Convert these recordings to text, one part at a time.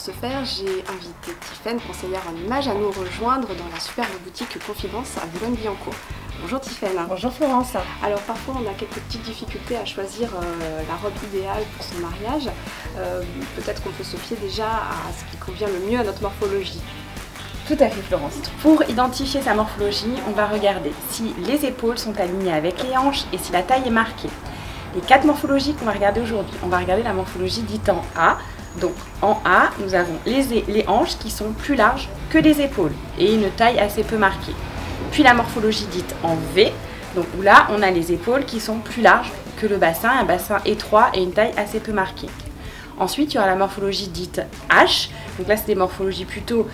ce faire, j'ai invité Tiffaine, conseillère en images, à nous rejoindre dans la superbe boutique Confidence à Boulogne-Billancourt. Bonjour Tiffaine. Bonjour Florence. Alors parfois on a quelques petites difficultés à choisir la robe idéale pour son mariage. Peut-être qu'on peut se fier déjà à ce qui convient le mieux à notre morphologie. Tout à fait Florence. Pour identifier sa morphologie, on va regarder si les épaules sont alignées avec les hanches et si la taille est marquée. Les 4 morphologies qu'on va regarder aujourd'hui, on va regarder la morphologie dite en A. Donc en A, nous avons les hanches qui sont plus larges que les épaules et une taille assez peu marquée. Puis la morphologie dite en V, donc où là on a les épaules qui sont plus larges que le bassin, un bassin étroit et une taille assez peu marquée. Ensuite, il y aura la morphologie dite H. Donc là, c'est des morphologies plutôt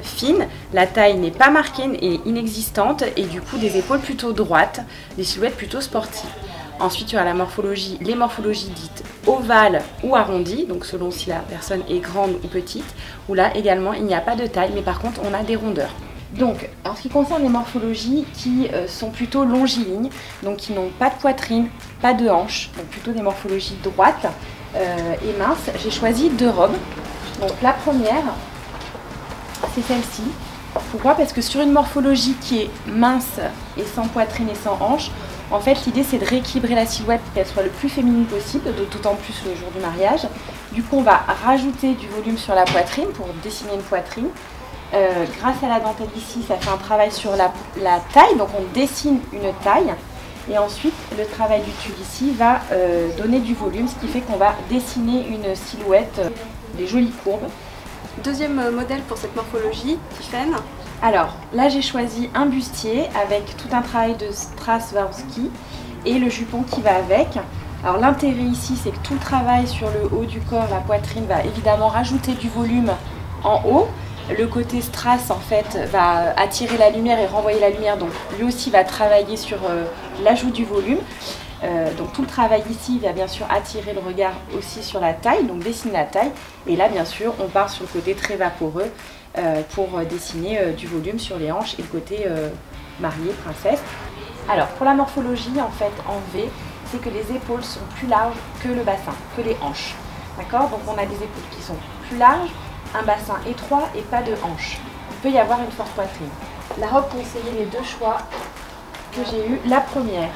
fines. La taille n'est pas marquée et inexistante et du coup des épaules plutôt droites, des silhouettes plutôt sportives. Ensuite, il y aura les morphologies dites ovales ou arrondies, donc selon si la personne est grande ou petite, où là également il n'y a pas de taille, mais par contre on a des rondeurs. Donc, en ce qui concerne les morphologies qui sont plutôt longilignes, donc qui n'ont pas de poitrine, pas de hanches, donc plutôt des morphologies droites et minces, j'ai choisi 2 robes. Donc la première, c'est celle-ci. Pourquoi? Parce que sur une morphologie qui est mince et sans poitrine et sans hanches, en fait l'idée c'est de rééquilibrer la silhouette pour qu'elle soit le plus féminine possible, d'autant plus le jour du mariage. Du coup on va rajouter du volume sur la poitrine pour dessiner une poitrine. Grâce à la dentelle ici, ça fait un travail sur la taille, donc on dessine une taille. Et ensuite, le travail du tulle ici va donner du volume, ce qui fait qu'on va dessiner une silhouette, des jolies courbes. Deuxième modèle pour cette morphologie, Tiffaine. Alors, là j'ai choisi un bustier avec tout un travail de strass Swarovski et le jupon qui va avec. Alors l'intérêt ici, c'est que tout le travail sur le haut du corps, la poitrine, va évidemment rajouter du volume en haut. Le côté strass en fait va attirer la lumière et renvoyer la lumière, donc lui aussi va travailler sur l'ajout du volume. Donc tout le travail ici va bien sûr attirer le regard aussi sur la taille, donc dessiner la taille. Et là bien sûr on part sur le côté très vaporeux pour dessiner du volume sur les hanches et le côté mariée, princesse. Alors pour la morphologie en fait en V, c'est que les épaules sont plus larges que le bassin, que les hanches. D'accord? Donc on a des épaules qui sont plus larges, un bassin étroit et pas de hanches. Il peut y avoir une forte poitrine. La robe conseillée, les 2 choix que j'ai eu, la première,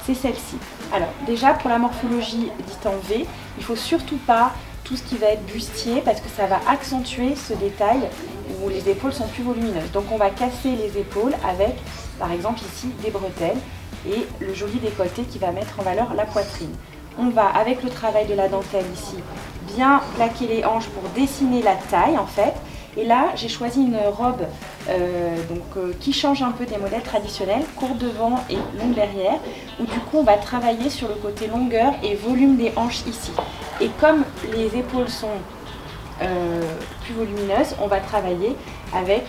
c'est celle-ci. Alors déjà pour la morphologie dite en V, il ne faut surtout pas tout ce qui va être bustier parce que ça va accentuer ce détail où les épaules sont plus volumineuses. Donc on va casser les épaules avec par exemple ici des bretelles et le joli décolleté qui va mettre en valeur la poitrine. On va avec le travail de la dentelle ici bien plaquer les hanches pour dessiner la taille en fait. Et là j'ai choisi une robe qui change un peu des modèles traditionnels, courte devant et longue derrière, où du coup on va travailler sur le côté longueur et volume des hanches ici. Et comme les épaules sont plus volumineuses, on va travailler avec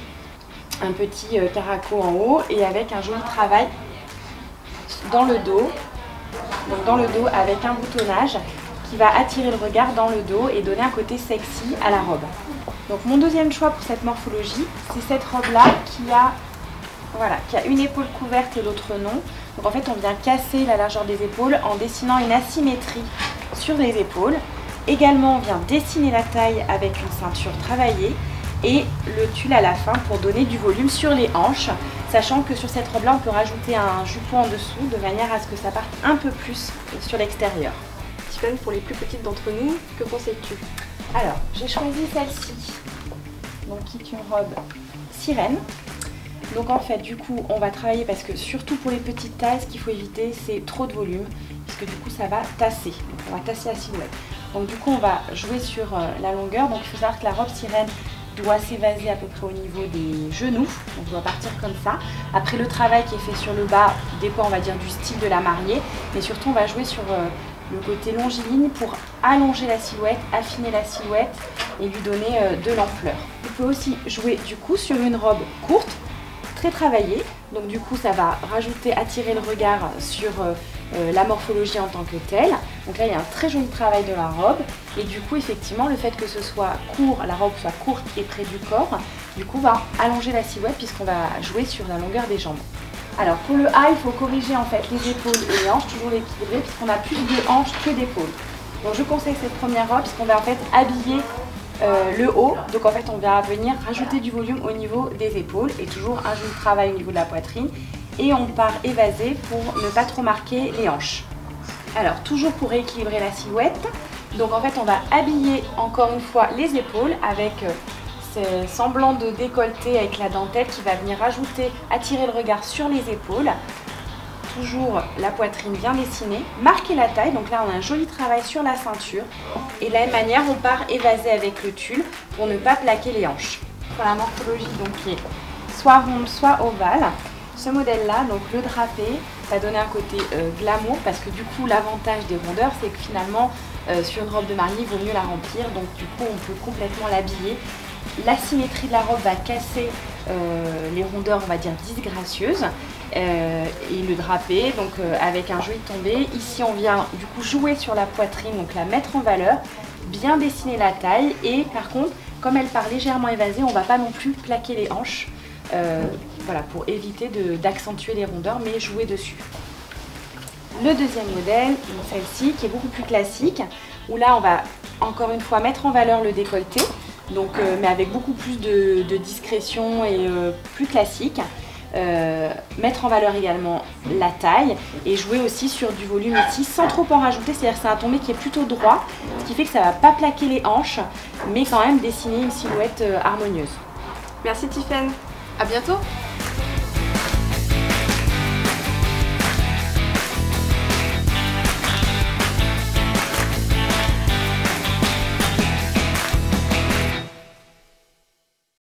un petit caraco en haut et avec un joli travail dans le dos. Donc dans le dos avec un boutonnage qui va attirer le regard dans le dos et donner un côté sexy à la robe. Donc mon deuxième choix pour cette morphologie, c'est cette robe-là qui a une épaule couverte et l'autre non. Donc en fait on vient casser la largeur des épaules en dessinant une asymétrie sur les épaules. Également on vient dessiner la taille avec une ceinture travaillée et le tulle à la fin pour donner du volume sur les hanches, sachant que sur cette robe-là on peut rajouter un jupon en dessous de manière à ce que ça parte un peu plus sur l'extérieur. Tiffaine, pour les plus petites d'entre nous, que conseilles-tu? Alors, j'ai choisi celle-ci, donc qui est une robe sirène. Donc en fait, du coup, on va travailler parce que surtout pour les petites tailles, ce qu'il faut éviter, c'est trop de volume, puisque du coup, ça va tasser. On va tasser la silhouette. Donc du coup, on va jouer sur la longueur. Donc il faut savoir que la robe sirène doit s'évaser à peu près au niveau des genoux. Donc on doit partir comme ça. Après, le travail qui est fait sur le bas dépend, on va dire, du style de la mariée, mais surtout, on va jouer sur le côté longiligne pour allonger la silhouette, affiner la silhouette et lui donner de l'ampleur. On peut aussi jouer du coup sur une robe courte, très travaillée, donc du coup ça va attirer le regard sur la morphologie en tant que telle. Donc là il y a un très joli travail de la robe et du coup effectivement le fait que ce soit court, la robe soit courte et près du corps, du coup va allonger la silhouette puisqu'on va jouer sur la longueur des jambes. Alors pour le A, il faut corriger en fait les épaules et les hanches, toujours l'équilibrer puisqu'on a plus de hanches que d'épaules. Donc je conseille cette première robe parce qu'on va en fait habiller le haut. Donc en fait on va venir rajouter du volume au niveau des épaules et toujours un joli travail au niveau de la poitrine. Et on part évasé pour ne pas trop marquer les hanches. Alors toujours pour rééquilibrer la silhouette, donc en fait on va habiller encore une fois les épaules avec ce semblant de décolleté avec la dentelle qui va venir attirer le regard sur les épaules. Toujours la poitrine bien dessinée, marquer la taille, donc là on a un joli travail sur la ceinture. Et de la même manière on part évasé avec le tulle pour ne pas plaquer les hanches. Pour la morphologie donc qui est soit ronde soit ovale. Ce modèle-là, donc le drapé, ça donne un côté glamour parce que du coup l'avantage des rondeurs c'est que finalement sur une robe de mariée il vaut mieux la remplir, donc du coup on peut complètement l'habiller. La symétrie de la robe va casser les rondeurs on va dire disgracieuses et le drapé donc avec un joli tombé. Ici on vient du coup jouer sur la poitrine, donc la mettre en valeur, bien dessiner la taille et par contre comme elle part légèrement évasée on ne va pas non plus plaquer les hanches. Voilà, pour éviter d'accentuer les rondeurs mais jouer dessus. Le deuxième modèle, celle-ci qui est beaucoup plus classique, où là on va encore une fois mettre en valeur le décolleté, donc, mais avec beaucoup plus de discrétion et plus classique. Mettre en valeur également la taille et jouer aussi sur du volume ici sans trop en rajouter, c'est-à-dire que c'est un tombé qui est plutôt droit, ce qui fait que ça ne va pas plaquer les hanches mais quand même dessiner une silhouette harmonieuse. Merci Tiffaine. À bientôt!